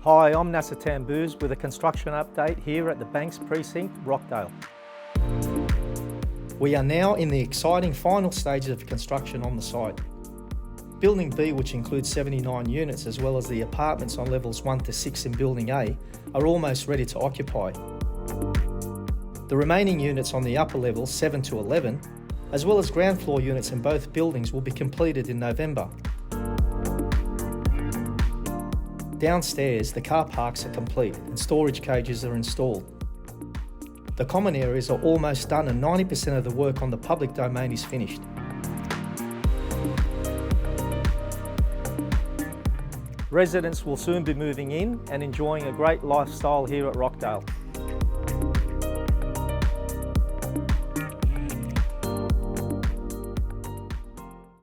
Hi, I'm Nasser Tambooz with a construction update here at the Banks Precinct, Rockdale. We are now in the exciting final stages of construction on the site. Building B, which includes 79 units, as well as the apartments on levels 1 to 6 in Building A, are almost ready to occupy. The remaining units on the upper levels, 7 to 11, as well as ground floor units in both buildings, will be completed in November. Downstairs, the car parks are complete and storage cages are installed. The common areas are almost done and 90% of the work on the public domain is finished. Residents will soon be moving in and enjoying a great lifestyle here at Rockdale.